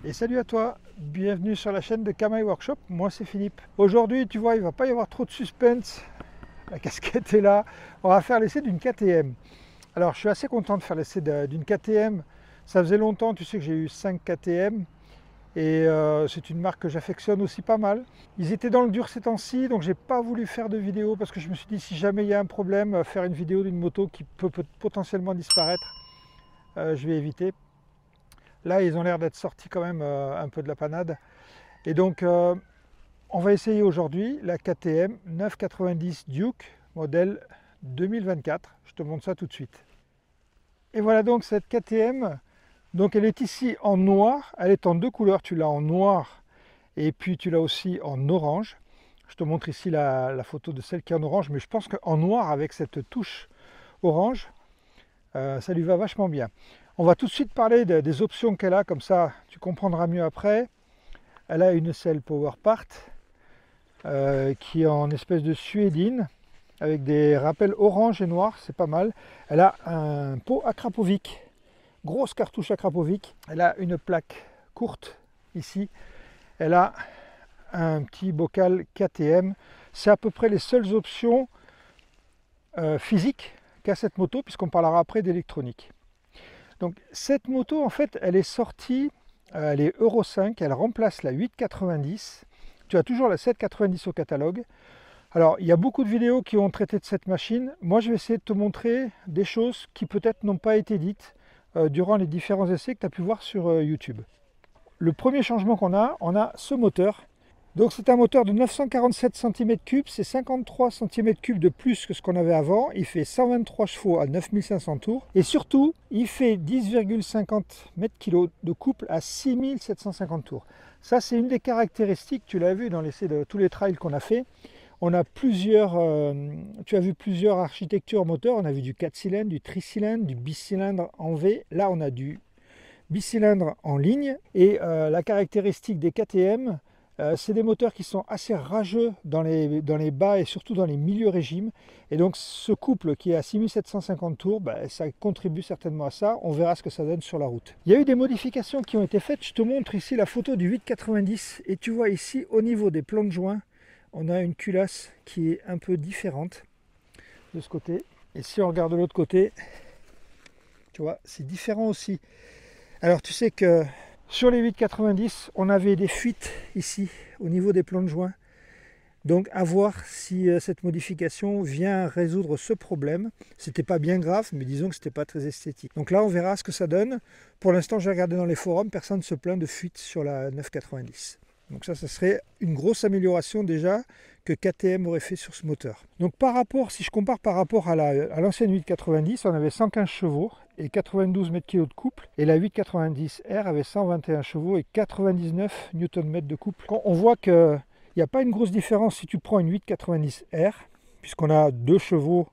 Et salut à toi, bienvenue sur la chaîne de Kamaï Workshop, moi c'est Philippe. Aujourd'hui tu vois il ne va pas y avoir trop de suspense, la casquette est là, on va faire l'essai d'une KTM. Alors je suis assez content de faire l'essai d'une KTM, ça faisait longtemps, tu sais que j'ai eu 5 KTM et c'est une marque que j'affectionne aussi pas mal. Ils étaient dans le dur ces temps-ci donc j'ai pas voulu faire de vidéo parce que je me suis dit si jamais il y a un problème, faire une vidéo d'une moto qui peut potentiellement disparaître, je vais éviter. Là, ils ont l'air d'être sortis quand même un peu de la panade. Et donc, on va essayer aujourd'hui la KTM 990 Duke, modèle 2024. Je te montre ça tout de suite. Et voilà donc cette KTM. Donc, elle est ici en noir. Elle est en deux couleurs. Tu l'as en noir et puis tu l'as aussi en orange. Je te montre ici la photo de celle qui est en orange. Mais je pense qu'en noir, avec cette touche orange, ça lui va vachement bien. On va tout de suite parler des options qu'elle a, comme ça tu comprendras mieux après. Elle a une selle Power Part qui est en espèce de suédine avec des rappels orange et noir, c'est pas mal. Elle a un pot Akrapovic, grosse cartouche Akrapovic. Elle a une plaque courte ici. Elle a un petit bocal KTM. C'est à peu près les seules options physiques qu'a cette moto, puisqu'on parlera après d'électronique. Donc cette moto en fait elle est sortie, elle est Euro 5, elle remplace la 890. Tu as toujours la 790 au catalogue. Alors il y a beaucoup de vidéos qui ont traité de cette machine. Moi je vais essayer de te montrer des choses qui peut-être n'ont pas été dites durant les différents essais que tu as pu voir sur YouTube. Le premier changement qu'on a, on a ce moteur. Donc c'est un moteur de 947 cm3, c'est 53 cm3 de plus que ce qu'on avait avant. Il fait 123 chevaux à 9500 tours. Et surtout, il fait 10,50 m/kg de couple à 6750 tours. Ça, c'est une des caractéristiques, tu l'as vu dans l'essai de tous les trails qu'on a fait. On a plusieurs, tu as vu plusieurs architectures moteurs. On a vu du 4 cylindres, du tricylindre, du bicylindre en V. Là, on a du bicylindre en ligne. Et la caractéristique des KTM, c'est des moteurs qui sont assez rageux dans les bas et surtout dans les milieux régimes. Et donc ce couple qui est à 6750 tours, ça contribue certainement à ça. On verra ce que ça donne sur la route. Il y a eu des modifications qui ont été faites. Je te montre ici la photo du 890. Et tu vois ici au niveau des plans de joint, on a une culasse qui est un peu différente de ce côté. Et si on regarde de l'autre côté, tu vois, c'est différent aussi. Alors tu sais que sur les 890, on avait des fuites ici au niveau des plans de joint. Donc à voir si cette modification vient résoudre ce problème. C'était pas bien grave, mais disons que c'était pas très esthétique. Donc là, on verra ce que ça donne. Pour l'instant, j'ai regardé dans les forums, personne ne se plaint de fuite sur la 990. Donc ça serait une grosse amélioration déjà que KTM aurait fait sur ce moteur. Donc par rapport, si je compare par rapport à l'ancienne 890, on avait 115 chevaux et 92 m/kg de couple. Et la 890R avait 121 chevaux et 99 Nm de couple. On voit qu'il n'y a pas une grosse différence si tu prends une 890R, puisqu'on a 2 chevaux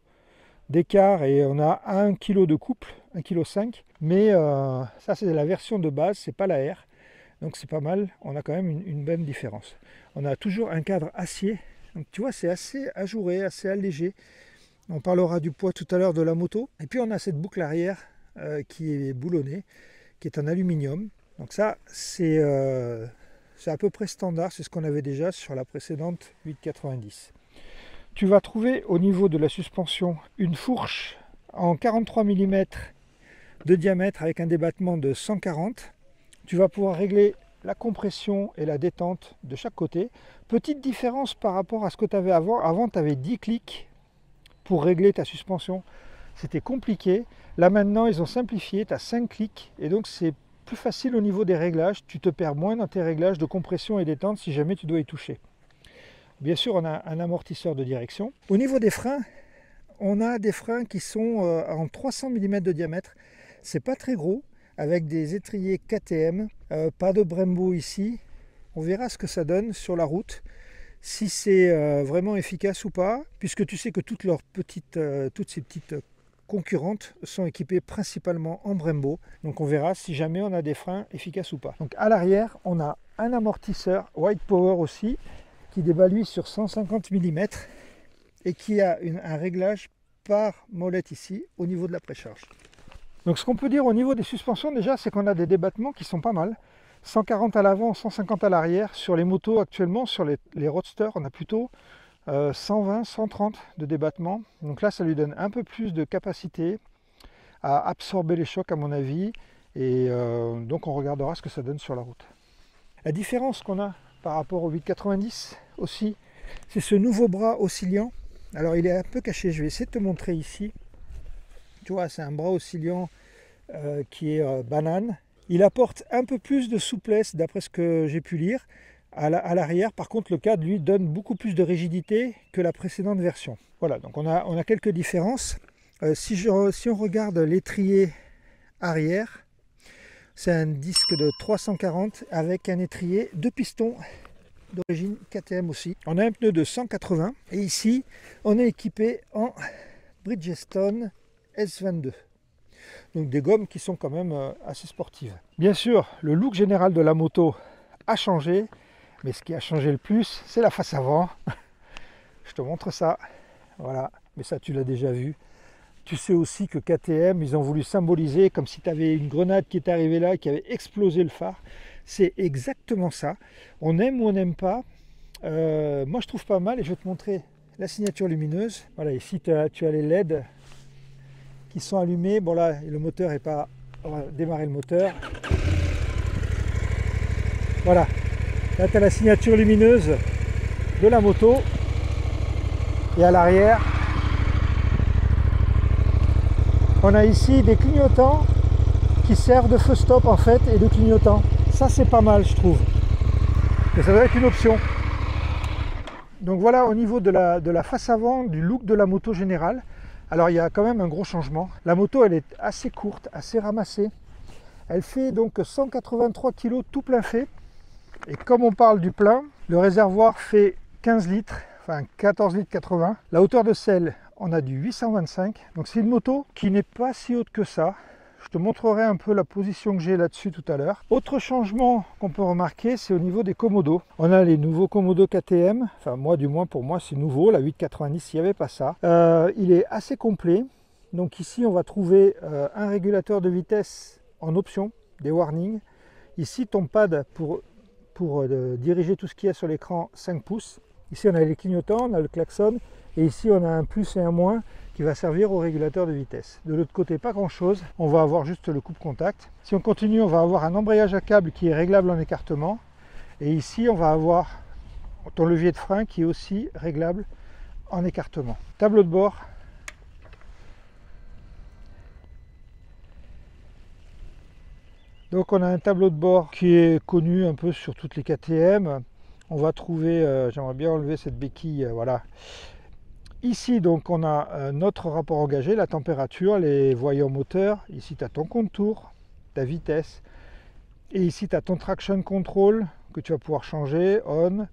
d'écart et on a 1 kg de couple, 1,5 kg. Mais ça c'est la version de base, c'est pas la R. Donc c'est pas mal, on a quand même une bonne différence. On a toujours un cadre acier, donc tu vois c'est assez ajouré, assez allégé. On parlera du poids tout à l'heure de la moto. Et puis on a cette boucle arrière qui est boulonnée, qui est en aluminium. Donc ça c'est à peu près standard, c'est ce qu'on avait déjà sur la précédente 890. Tu vas trouver au niveau de la suspension une fourche en 43 mm de diamètre avec un débattement de 140. Tu vas pouvoir régler la compression et la détente de chaque côté. Petite différence par rapport à ce que tu avais avant. Avant, tu avais 10 clics pour régler ta suspension. C'était compliqué. Là, maintenant, ils ont simplifié. Tu as 5 clics. Et donc, c'est plus facile au niveau des réglages. Tu te perds moins dans tes réglages de compression et détente si jamais tu dois y toucher. Bien sûr, on a un amortisseur de direction. Au niveau des freins, on a des freins qui sont en 300 mm de diamètre. C'est pas très gros, avec des étriers KTM, pas de Brembo ici. On verra ce que ça donne sur la route, si c'est vraiment efficace ou pas, puisque tu sais que toutes ces petites concurrentes sont équipées principalement en Brembo. Donc on verra si jamais on a des freins efficaces ou pas. Donc à l'arrière, on a un amortisseur White Power aussi, qui débat lui sur 150 mm et qui a un réglage par molette ici au niveau de la précharge. Donc ce qu'on peut dire au niveau des suspensions déjà, c'est qu'on a des débattements qui sont pas mal. 140 à l'avant, 150 à l'arrière. Sur les motos actuellement, sur les roadsters, on a plutôt 120, 130 de débattement. Donc là, ça lui donne un peu plus de capacité à absorber les chocs à mon avis. Et donc on regardera ce que ça donne sur la route. La différence qu'on a par rapport au 890 aussi, c'est ce nouveau bras oscillant. Alors il est un peu caché, je vais essayer de te montrer ici. Tu vois, c'est un bras oscillant qui est banane. Il apporte un peu plus de souplesse d'après ce que j'ai pu lire à l'arrière. Par contre, le cadre lui donne beaucoup plus de rigidité que la précédente version. Voilà, donc on a quelques différences. Si on regarde l'étrier arrière, c'est un disque de 340 avec un étrier de piston d'origine KTM aussi. On a un pneu de 180 et ici on est équipé en Bridgestone S22. Donc des gommes qui sont quand même assez sportives. Bien sûr, le look général de la moto a changé, mais ce qui a changé le plus, c'est la face avant. Je te montre ça. Voilà, mais ça tu l'as déjà vu. Tu sais aussi que KTM, ils ont voulu symboliser comme si tu avais une grenade qui est arrivée là, qui avait explosé le phare. C'est exactement ça. On aime ou on n'aime pas. Moi, je trouve pas mal et je vais te montrer la signature lumineuse. Voilà, ici, tu as les LED qui sont allumés. Bon, là, le moteur n'est pas... On va démarrer le moteur. Voilà. Là, tu as la signature lumineuse de la moto. Et à l'arrière, on a ici des clignotants qui servent de feu stop en fait et de clignotants. Ça c'est pas mal je trouve. Et ça doit être une option. Donc voilà au niveau de la face avant, du look de la moto générale. Alors il y a quand même un gros changement. La moto elle est assez courte, assez ramassée. Elle fait donc 183 kg tout plein fait. Et comme on parle du plein, le réservoir fait 15 litres, enfin 14 litres 80. La hauteur de selle, on a du 825, donc c'est une moto qui n'est pas si haute que ça. Je te montrerai un peu la position que j'ai là-dessus tout à l'heure. Autre changement qu'on peut remarquer, c'est au niveau des commodos. On a les nouveaux commodos KTM, enfin moi du moins pour moi c'est nouveau, la 890 il n'y avait pas ça. Il est assez complet, donc ici on va trouver un régulateur de vitesse en option, des warnings. Ici ton pad pour diriger tout ce qu'il y a sur l'écran 5 pouces. Ici on a les clignotants, on a le klaxon. Et ici, on a un plus et un moins qui va servir au régulateur de vitesse. De l'autre côté, pas grand-chose. On va avoir juste le coupe-contact. Si on continue, on va avoir un embrayage à câble qui est réglable en écartement. Et ici, on va avoir ton levier de frein qui est aussi réglable en écartement. Tableau de bord. Donc, on a un tableau de bord qui est connu un peu sur toutes les KTM. On va trouver, j'aimerais bien enlever cette béquille, voilà. Ici, donc, on a notre rapport engagé, la température, les voyants moteurs. Ici, tu as ton contour, ta vitesse. Et ici, tu as ton traction control que tu vas pouvoir changer, on.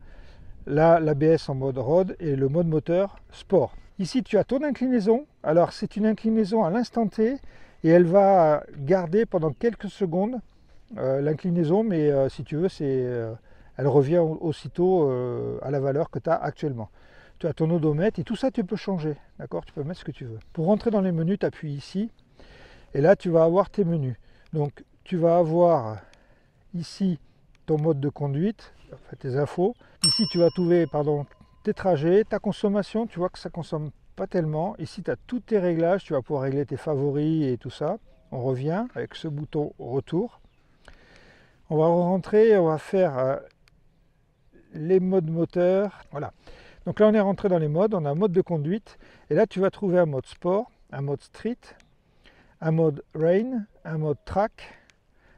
Là, l'ABS en mode road et le mode moteur sport. Ici, tu as ton inclinaison. Alors, c'est une inclinaison à l'instant T et elle va garder pendant quelques secondes l'inclinaison. Mais si tu veux, elle revient aussitôt à la valeur que tu as actuellement. Tu as ton odomètre et tout ça tu peux changer, d'accord? Tu peux mettre ce que tu veux. Pour rentrer dans les menus, tu appuies ici et là tu vas avoir tes menus. Donc tu vas avoir ici ton mode de conduite, enfin, tes infos. Ici tu vas trouver tes trajets, ta consommation, tu vois que ça consomme pas tellement. Ici tu as tous tes réglages, tu vas pouvoir régler tes favoris et tout ça. On revient avec ce bouton retour. On va rentrer, on va faire les modes moteurs, voilà. Donc là on est rentré dans les modes, on a un mode de conduite et là tu vas trouver un mode sport, un mode street, un mode rain, un mode track,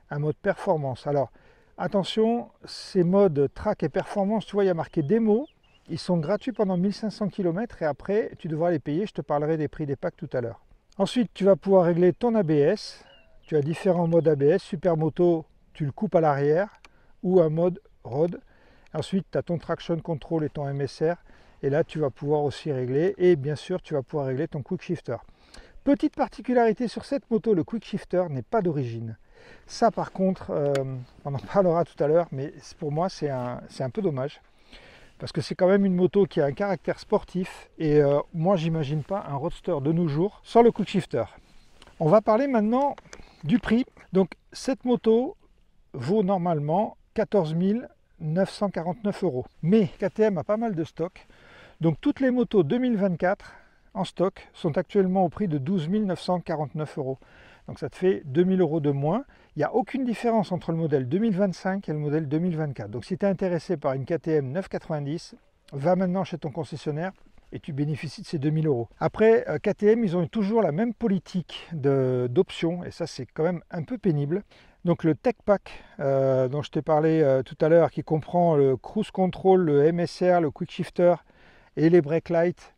un mode performance. Alors attention, ces modes track et performance, tu vois il y a marqué démo, ils sont gratuits pendant 1500 km et après tu devras les payer, je te parlerai des prix des packs tout à l'heure. Ensuite tu vas pouvoir régler ton ABS, tu as différents modes ABS, Supermoto tu le coupes à l'arrière ou un mode road. Ensuite tu as ton traction control et ton MSR. Et là, tu vas pouvoir aussi régler, et bien sûr, tu vas pouvoir régler ton quick shifter. Petite particularité sur cette moto, le quick shifter n'est pas d'origine. Ça, par contre, on en parlera tout à l'heure, mais pour moi, c'est un peu dommage. Parce que c'est quand même une moto qui a un caractère sportif, et moi, j'imagine pas un roadster de nos jours sans le quick shifter. On va parler maintenant du prix. Donc, cette moto, vaut normalement 14 949 €. Mais KTM a pas mal de stock. Donc toutes les motos 2024 en stock sont actuellement au prix de 12 949 €. Donc ça te fait 2000 € de moins. Il n'y a aucune différence entre le modèle 2025 et le modèle 2024. Donc si tu es intéressé par une KTM 990, va maintenant chez ton concessionnaire et tu bénéficies de ces 2000 €. Après, KTM, ils ont toujours la même politique d'options, et ça c'est quand même un peu pénible. Donc le Tech Pack dont je t'ai parlé tout à l'heure, qui comprend le Cruise Control, le MSR, le Quick Shifter et les Brake Light,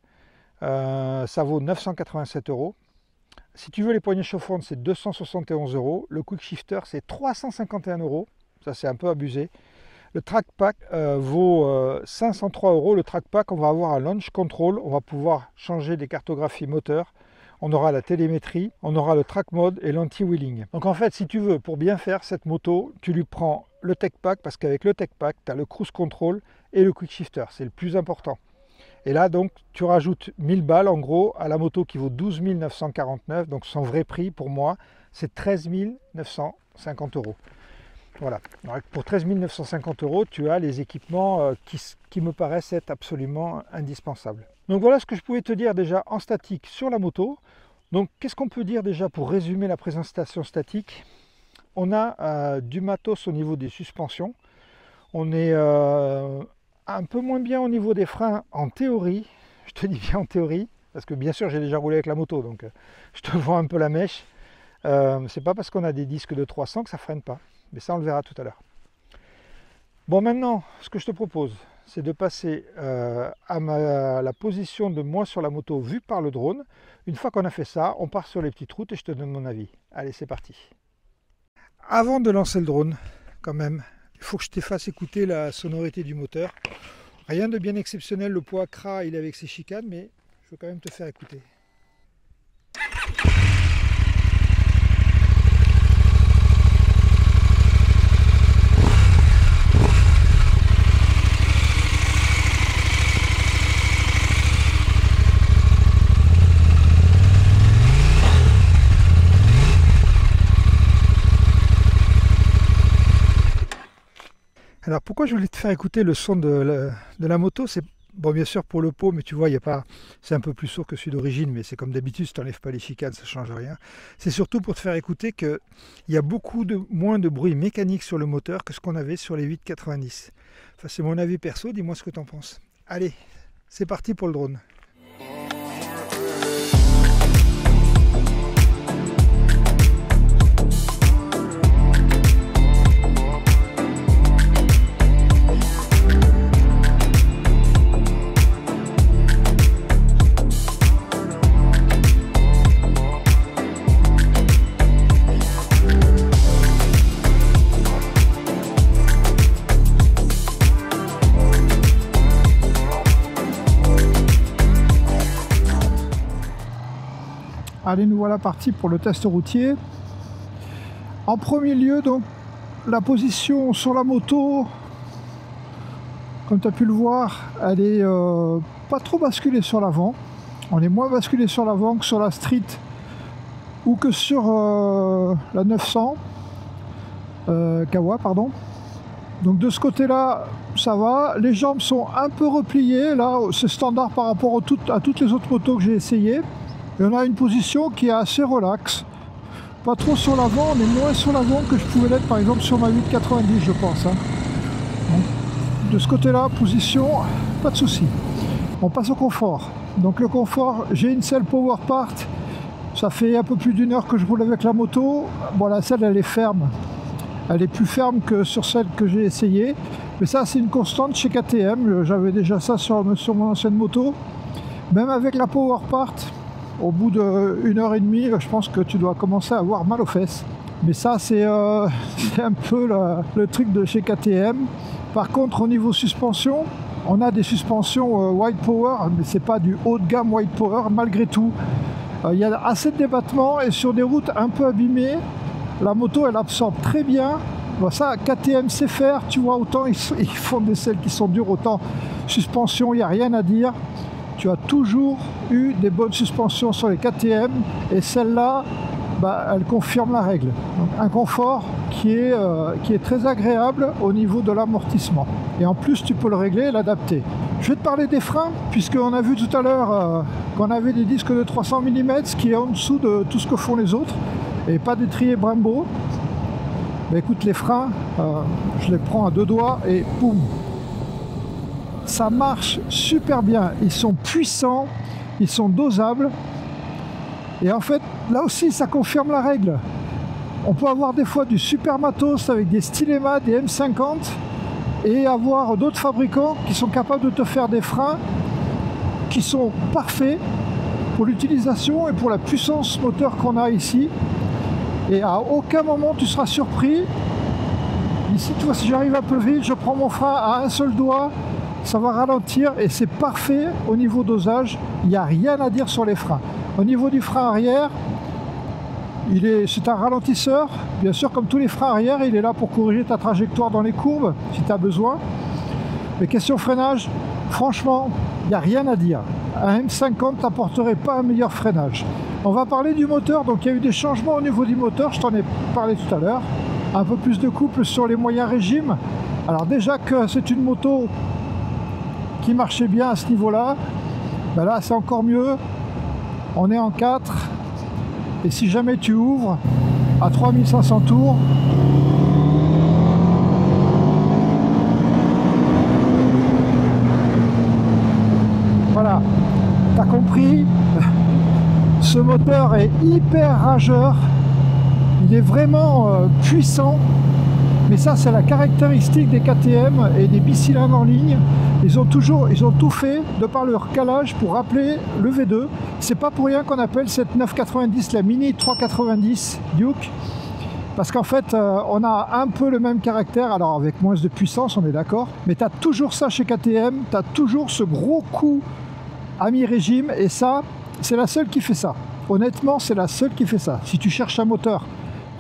ça vaut 987 €. Si tu veux les poignées chauffantes, c'est 271 €. Le Quick Shifter, c'est 351 €. Ça, c'est un peu abusé. Le Track Pack vaut 503 €. Le Track Pack, on va avoir un Launch Control. On va pouvoir changer des cartographies moteurs. On aura la télémétrie, on aura le Track Mode et l'anti-wheeling. Donc en fait, si tu veux, pour bien faire cette moto, tu lui prends le Tech Pack, parce qu'avec le Tech Pack, tu as le Cruise Control et le Quick Shifter. C'est le plus important. Et là, donc, tu rajoutes 1000 balles, en gros, à la moto qui vaut 12 949. Donc, son vrai prix, pour moi, c'est 13 950 €. Voilà. Donc, pour 13 950 €, tu as les équipements qui me paraissent être absolument indispensables. Donc, voilà ce que je pouvais te dire déjà en statique sur la moto. Donc, qu'est-ce qu'on peut dire déjà pour résumer la présentation statique? On a du matos au niveau des suspensions. On est un peu moins bien au niveau des freins en théorie, je te dis bien en théorie, parce que bien sûr j'ai déjà roulé avec la moto, donc je te vends un peu la mèche. C'est pas parce qu'on a des disques de 300 que ça freine pas, mais ça on le verra tout à l'heure. Bon, maintenant ce que je te propose, c'est de passer à la position de moi sur la moto vue par le drone. Une fois qu'on a fait ça, on part sur les petites routes et je te donne mon avis. Allez, c'est parti. Avant de lancer le drone, quand même, il faut que je te fasse écouter la sonorité du moteur. Rien de bien exceptionnel, le poids CRA il est avec ses chicanes, mais je veux quand même te faire écouter. Alors pourquoi je voulais te faire écouter le son de la moto, c'est bon, bien sûr pour le pot, mais tu vois, il y a pas, c'est un peu plus sourd que celui d'origine, mais c'est comme d'habitude, si tu n'enlèves pas les chicanes, ça ne change rien. C'est surtout pour te faire écouter qu'il y a beaucoup moins de bruit mécanique sur le moteur que ce qu'on avait sur les 890. Enfin, c'est mon avis perso, dis-moi ce que tu en penses. Allez, c'est parti pour le drone. Allez, nous voilà partis pour le test routier. En premier lieu, donc, la position sur la moto, comme tu as pu le voir, elle est pas trop basculée sur l'avant. On est moins basculé sur l'avant que sur la Street ou que sur la 900 Kawa, pardon. Donc de ce côté-là, ça va. Les jambes sont un peu repliées. Là, c'est standard par rapport à toutes les autres motos que j'ai essayées. Et on a une position qui est assez relaxe. Pas trop sur l'avant, mais moins sur l'avant que je pouvais l'être par exemple sur ma 890, je pense. Hein. Donc, de ce côté-là, position, pas de souci. On passe au confort. Donc le confort, j'ai une selle Power Part. Ça fait un peu plus d'1 heure que je roule avec la moto. Bon, la selle, elle est ferme. Elle est plus ferme que sur celle que j'ai essayée. Mais ça, c'est une constante chez KTM. J'avais déjà ça sur mon ancienne moto. Même avec la Power Part, au bout d'1 heure et demie, je pense que tu dois commencer à avoir mal aux fesses. Mais ça, c'est un peu le truc de chez KTM. Par contre, au niveau suspension, on a des suspensions White Power, mais c'est pas du haut de gamme White Power malgré tout. Il y a assez de débattement et sur des routes un peu abîmées, la moto elle absorbe très bien. Bon, ça, KTM sait faire, tu vois, autant ils font des selles qui sont dures, autant suspension, il n'y a rien à dire. Tu as toujours eu des bonnes suspensions sur les KTM et celle-là, bah, elle confirme la règle. Donc, un confort qui est très agréable au niveau de l'amortissement. Et en plus, tu peux le régler et l'adapter. Je vais te parler des freins, puisqu'on a vu tout à l'heure qu'on avait des disques de 300 mm, ce qui est en dessous de tout ce que font les autres, et pas d'étrier Brembo. Bah, écoute, les freins, je les prends à deux doigts et boum, ça marche super bien. Ils sont puissants, ils sont dosables. Et en fait, là aussi, ça confirme la règle. On peut avoir des fois du super matos avec des Stylema, des M50, et avoir d'autres fabricants qui sont capables de te faire des freins qui sont parfaits pour l'utilisation et pour la puissance moteur qu'on a ici. Et à aucun moment tu seras surpris. Ici, tu vois, si j'arrive un peu vite, je prends mon frein à un seul doigt, ça va ralentir et c'est parfait au niveau dosage. Il n'y a rien à dire sur les freins. Au niveau du frein arrière, c'est un ralentisseur. Bien sûr, comme tous les freins arrière, il est là pour corriger ta trajectoire dans les courbes, si tu as besoin. Mais question freinage, franchement, il n'y a rien à dire. Un M50 t'apporterait pas un meilleur freinage. On va parler du moteur. Donc il y a eu des changements au niveau du moteur, je t'en ai parlé tout à l'heure. Un peu plus de couple sur les moyens régimes. Alors déjà que c'est une moto qui marchait bien à ce niveau-là, ben là c'est encore mieux. On est en 4. Et si jamais tu ouvres à 3500 tours, voilà, t'as compris, ce moteur est hyper rageur, il est vraiment puissant, mais ça c'est la caractéristique des KTM et des bicylindres en ligne. Ils ont tout fait de par leur calage pour rappeler le V2. C'est pas pour rien qu'on appelle cette 990 la Mini 390 Duke, parce qu'en fait on a un peu le même caractère, alors avec moins de puissance, on est d'accord, mais tu as toujours ça chez KTM, tu as toujours ce gros coup à mi-régime, et ça c'est la seule qui fait ça. Honnêtement, c'est la seule qui fait ça. Si tu cherches un moteur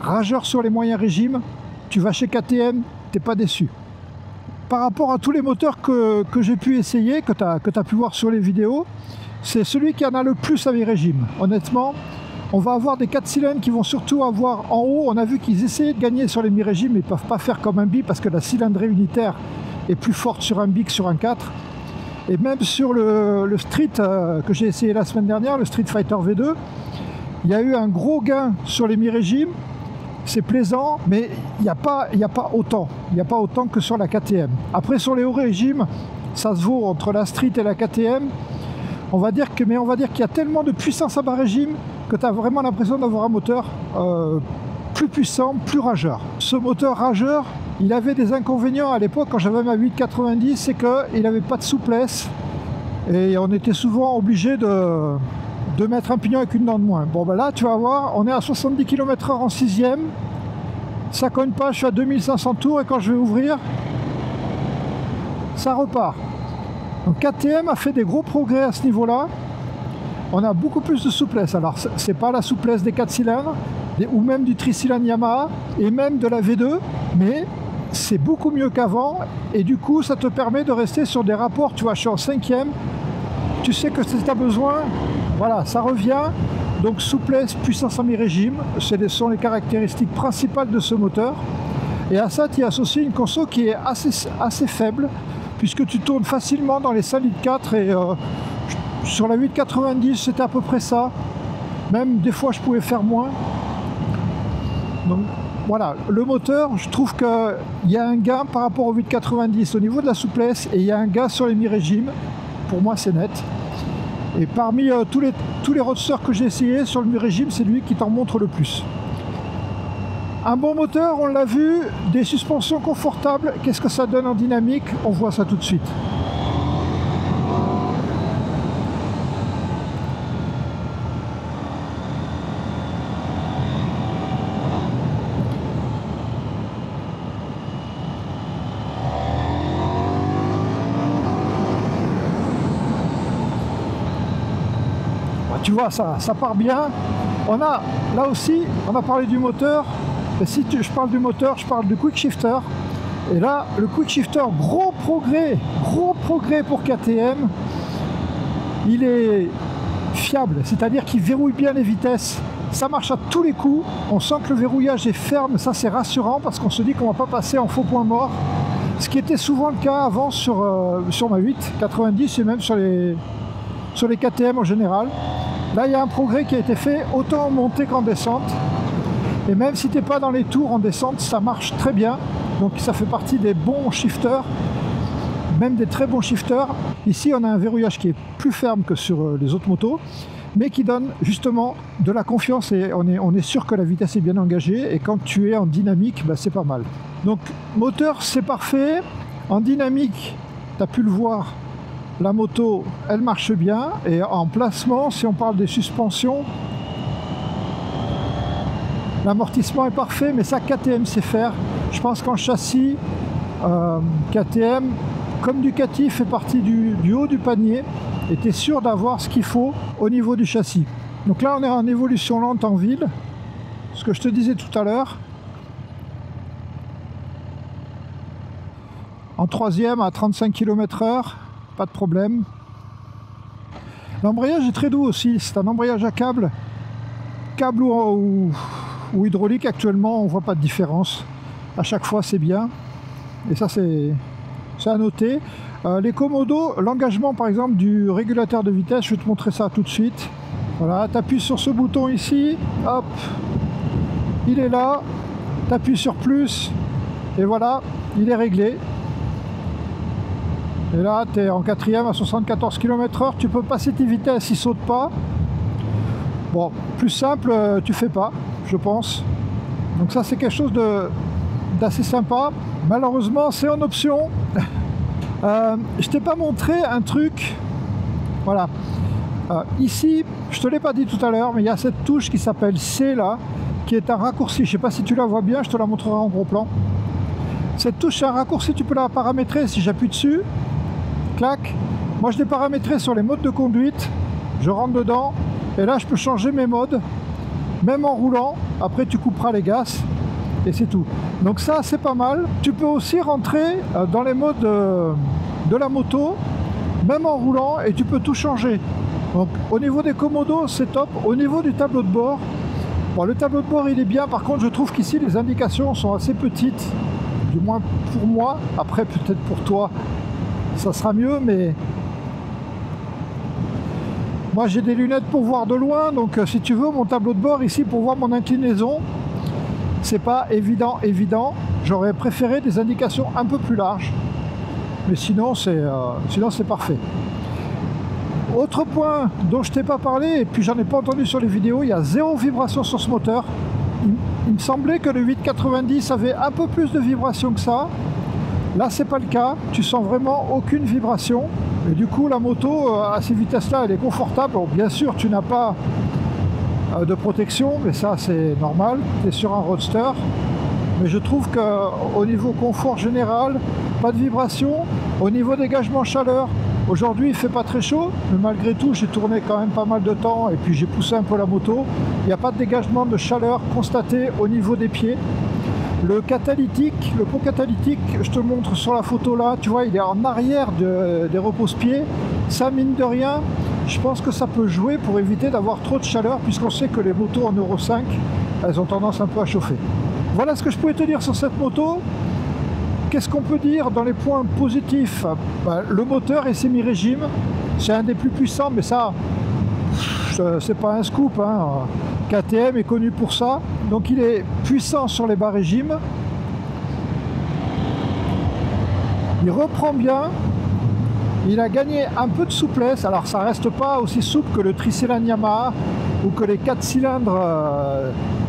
rageur sur les moyens régimes, tu vas chez KTM, t'es pas déçu. Par rapport à tous les moteurs que j'ai pu essayer, que tu as pu voir sur les vidéos, c'est celui qui en a le plus à mi-régime. Honnêtement, on va avoir des 4 cylindres qui vont surtout avoir en haut, on a vu qu'ils essayaient de gagner sur les mi-régimes, mais ils ne peuvent pas faire comme un bi parce que la cylindrée unitaire est plus forte sur un bi que sur un 4. Et même sur le Street que j'ai essayé la semaine dernière, le Street Fighter V2, il y a eu un gros gain sur les mi-régimes. C'est plaisant, mais il n'y a pas autant. Il n'y a pas autant que sur la KTM. Après, sur les hauts régimes, ça se vaut entre la Street et la KTM. On va dire qu'il y a tellement de puissance à bas régime que tu as vraiment l'impression d'avoir un moteur plus puissant, plus rageur. Ce moteur rageur, il avait des inconvénients à l'époque quand j'avais ma 890, c'est qu'il n'avait pas de souplesse et on était souvent obligé de mettre un pignon avec une dent de moins. Bon ben là tu vas voir, on est à 70 km/h en 6ème, ça cogne pas, je suis à 2500 tours et quand je vais ouvrir, ça repart. Donc KTM a fait des gros progrès à ce niveau-là, on a beaucoup plus de souplesse. Alors c'est pas la souplesse des 4 cylindres, ou même du tricylindre Yamaha, et même de la V2, mais c'est beaucoup mieux qu'avant, et du coup ça te permet de rester sur des rapports, tu vois, je suis en 5ème, tu sais que si tu as besoin, voilà, ça revient. Donc souplesse, puissance à mi-régime, ce sont les caractéristiques principales de ce moteur. Et à ça, tu y associes une conso qui est assez faible, puisque tu tournes facilement dans les 5,4 litres et sur la 890, c'était à peu près ça. Même des fois, je pouvais faire moins. Donc voilà, le moteur, je trouve qu'il y a un gain par rapport au 890 au niveau de la souplesse, et il y a un gain sur les mi-régimes. Pour moi, c'est net. Et parmi tous les roadsters que j'ai essayé sur le mi-régime, c'est lui qui t'en montre le plus. Un bon moteur, on l'a vu, des suspensions confortables. Qu'est-ce que ça donne en dynamique? On voit ça tout de suite. Tu vois, ça part bien. On a, là aussi, on a parlé du moteur. Et si je parle du moteur, je parle du quick shifter. Et là, le quick shifter, gros progrès pour KTM. Il est fiable, c'est-à-dire qu'il verrouille bien les vitesses. Ça marche à tous les coups. On sent que le verrouillage est ferme. Ça, c'est rassurant parce qu'on se dit qu'on ne va pas passer en faux point mort. Ce qui était souvent le cas avant sur ma 890 et même sur les KTM en général. Là, il y a un progrès qui a été fait autant en montée qu'en descente. Et même si tu n'es pas dans les tours en descente, ça marche très bien. Donc ça fait partie des bons shifters, même des très bons shifters. Ici, on a un verrouillage qui est plus ferme que sur les autres motos, mais qui donne justement de la confiance et on est sûr que la vitesse est bien engagée. Et quand tu es en dynamique, bah, c'est pas mal. Donc moteur, c'est parfait. En dynamique, tu as pu le voir, la moto, elle marche bien. Et en placement, si on parle des suspensions, l'amortissement est parfait, mais ça, KTM sait faire. Je pense qu'en châssis, KTM, comme Ducati, fait partie du haut du panier. Et tu es sûr d'avoir ce qu'il faut au niveau du châssis. Donc là, on est en évolution lente en ville. Ce que je te disais tout à l'heure. En troisième à 35 km/h, pas de problème. L'embrayage est très doux aussi. C'est un embrayage à câble. Câble ou hydraulique, actuellement, on ne voit pas de différence. À chaque fois, c'est bien. Et ça, c'est à noter. Les commodos, l'engagement par exemple du régulateur de vitesse, je vais te montrer ça tout de suite. Voilà, tu appuies sur ce bouton ici, hop, il est là, tu appuies sur plus, et voilà, il est réglé. Et là, tu es en quatrième à 74 km/h, tu peux passer tes vitesses, il ne saute pas. Bon, plus simple, tu fais pas, je pense. Donc ça, c'est quelque chose d'assez sympa. Malheureusement, c'est en option. Je t'ai pas montré un truc. Voilà. Ici, je te l'ai pas dit tout à l'heure, mais il y a cette touche qui s'appelle C là, qui est un raccourci. Je sais pas si tu la vois bien, je te la montrerai en gros plan. Cette touche, c'est un raccourci, tu peux la paramétrer si j'appuie dessus. Clac. Moi, je l'ai paramétré sur les modes de conduite. Je rentre dedans et là, je peux changer mes modes, même en roulant. Après, tu couperas les gaz. Et c'est tout. Donc ça, c'est pas mal. Tu peux aussi rentrer dans les modes de la moto, même en roulant, et tu peux tout changer. Donc au niveau des commodos, c'est top. Au niveau du tableau de bord, bon, le tableau de bord, il est bien. Par contre, je trouve qu'ici, les indications sont assez petites. Du moins pour moi. Après, peut-être pour toi, ça sera mieux, mais moi, j'ai des lunettes pour voir de loin. Donc si tu veux, mon tableau de bord ici, pour voir mon inclinaison, c'est pas évident. J'aurais préféré des indications un peu plus larges, mais sinon c'est parfait. Autre point dont je t'ai pas parlé, et puis j'en ai pas entendu sur les vidéos, il y a 0 vibration sur ce moteur. Il me semblait que le 890 avait un peu plus de vibration que ça. Là, c'est pas le cas. Tu sens vraiment aucune vibration. Et du coup, la moto à ces vitesses-là, elle est confortable. Bon, bien sûr, tu n'as pas de protection, mais ça c'est normal, tu es sur un roadster, mais je trouve qu'au niveau confort général, pas de vibration. Au niveau dégagement chaleur, aujourd'hui il fait pas très chaud, mais malgré tout j'ai tourné quand même pas mal de temps et puis j'ai poussé un peu la moto, il n'y a pas de dégagement de chaleur constaté au niveau des pieds. Le catalytique, le pot catalytique, je te montre sur la photo là, tu vois, il est en arrière des repose-pieds. Ça, mine de rien, je pense que ça peut jouer pour éviter d'avoir trop de chaleur, puisqu'on sait que les motos en Euro 5, elles ont tendance un peu à chauffer. Voilà ce que je pouvais te dire sur cette moto. Qu'est-ce qu'on peut dire dans les points positifs? Le moteur est semi-régime, c'est un des plus puissants, mais ça, c'est pas un scoop, hein. KTM est connu pour ça. Donc il est puissant sur les bas régimes. Il reprend bien. Il a gagné un peu de souplesse. Alors ça reste pas aussi souple que le tricylindre Yamaha ou que les 4 cylindres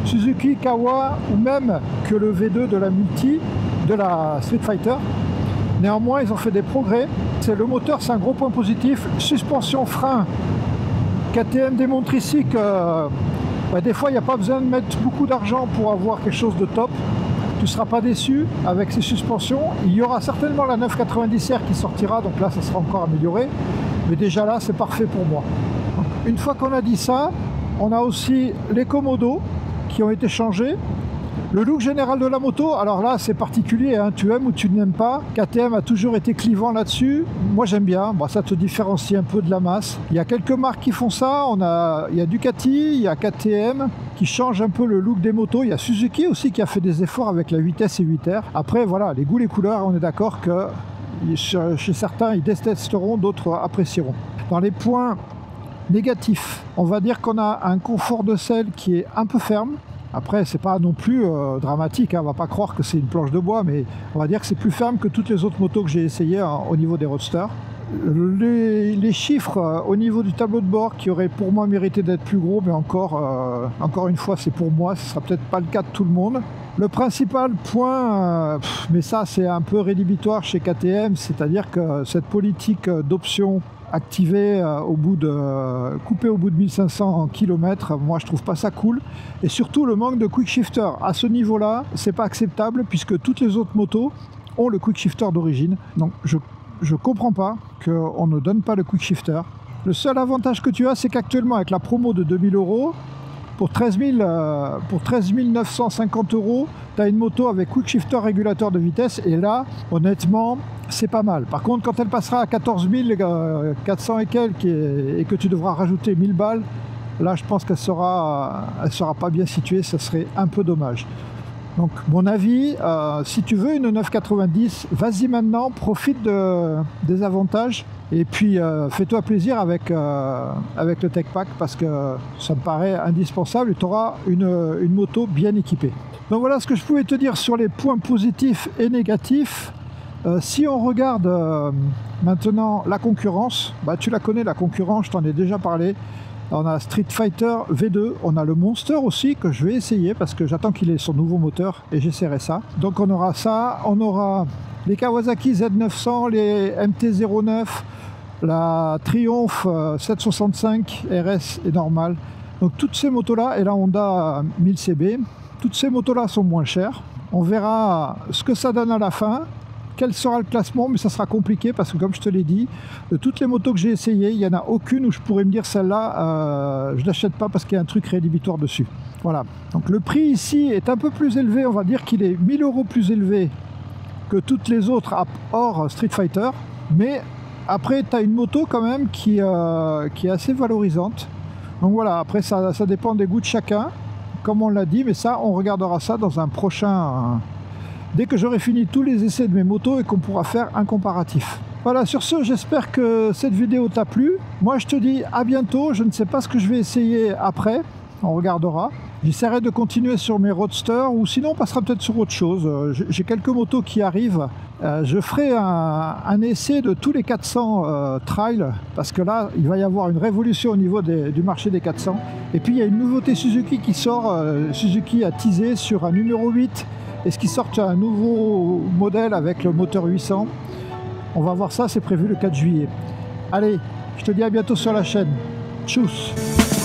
Suzuki, Kawa ou même que le V2 de la Multi, de la Street Fighter. Néanmoins, ils ont fait des progrès. Le moteur, c'est un gros point positif. Suspension, frein. KTM démontre ici que des fois, il n'y a pas besoin de mettre beaucoup d'argent pour avoir quelque chose de top. Tu ne seras pas déçu avec ces suspensions. Il y aura certainement la 990R qui sortira, donc là, ça sera encore amélioré. Mais déjà là, c'est parfait pour moi. Donc, une fois qu'on a dit ça, on a aussi les commodos qui ont été changés. Le look général de la moto, alors là c'est particulier, hein, tu aimes ou tu n'aimes pas. KTM a toujours été clivant là-dessus. Moi j'aime bien, bon, ça te différencie un peu de la masse. Il y a quelques marques qui font ça, il y a Ducati, il y a KTM qui change un peu le look des motos. Il y a Suzuki aussi qui a fait des efforts avec la 8S et 8R. Après voilà, les goûts, les couleurs, on est d'accord que chez certains ils détesteront, d'autres apprécieront. Dans les points négatifs, on va dire qu'on a un confort de selle qui est un peu ferme. Après, c'est pas non plus dramatique, hein, on va pas croire que c'est une planche de bois, mais on va dire que c'est plus ferme que toutes les autres motos que j'ai essayées au niveau des roadsters. Les chiffres au niveau du tableau de bord qui auraient pour moi mérité d'être plus gros, mais encore une fois, c'est pour moi, ce sera peut-être pas le cas de tout le monde. Le principal point, mais ça c'est un peu rédhibitoire chez KTM, c'est-à-dire que cette politique d'option activé coupé au bout de 1500 km, moi je trouve pas ça cool, et surtout le manque de quick shifter à ce niveau là c'est pas acceptable puisque toutes les autres motos ont le quick shifter d'origine, donc je comprends pas qu'on ne donne pas le quick shifter. Le seul avantage que tu as, c'est qu'actuellement avec la promo de 2000 €, pour 13 950 €, tu as une moto avec quick shifter régulateur de vitesse, et là honnêtement c'est pas mal. Par contre, quand elle passera à 14 400 et quelques et que tu devras rajouter 1000 balles, là je pense qu'elle sera pas bien située, ça serait un peu dommage. Donc mon avis, si tu veux une 990, vas-y maintenant, profite des avantages, et puis fais-toi plaisir avec le Tech Pack, parce que ça me paraît indispensable et tu auras une moto bien équipée. Donc voilà ce que je pouvais te dire sur les points positifs et négatifs. Si on regarde maintenant la concurrence, tu la connais la concurrence, je t'en ai déjà parlé. On a Street Fighter V2, on a le Monster aussi que je vais essayer parce que j'attends qu'il ait son nouveau moteur et j'essaierai ça. Donc on aura ça, on aura les Kawasaki Z900, les MT-09, la Triumph 765 RS et normale. Donc toutes ces motos là, et la Honda 1000 CB, toutes ces motos là sont moins chères. On verra ce que ça donne à la fin. Quel sera le classement, mais ça sera compliqué parce que comme je te l'ai dit, de toutes les motos que j'ai essayées, il n'y en a aucune où je pourrais me dire celle-là, je ne l'achète pas parce qu'il y a un truc rédhibitoire dessus. Voilà, donc le prix ici est un peu plus élevé, on va dire qu'il est 1000 € plus élevé que toutes les autres hors Street Fighter, mais après tu as une moto quand même qui est assez valorisante. Donc voilà, après ça dépend des goûts de chacun, comme on l'a dit, mais ça on regardera ça dans un prochain... dès que j'aurai fini tous les essais de mes motos et qu'on pourra faire un comparatif. Voilà, sur ce, j'espère que cette vidéo t'a plu. Moi, je te dis à bientôt. Je ne sais pas ce que je vais essayer après. On regardera. J'essaierai de continuer sur mes roadsters ou sinon on passera peut-être sur autre chose. J'ai quelques motos qui arrivent. Je ferai un essai de tous les 400 trails parce que là, il va y avoir une révolution au niveau du marché des 400. Et puis, il y a une nouveauté Suzuki qui sort. Suzuki a teasé sur un numéro 8. Est-ce qu'ils sortent un nouveau modèle avec le moteur 800? On va voir ça, c'est prévu le 4 juillet. Allez, je te dis à bientôt sur la chaîne. Tchuss!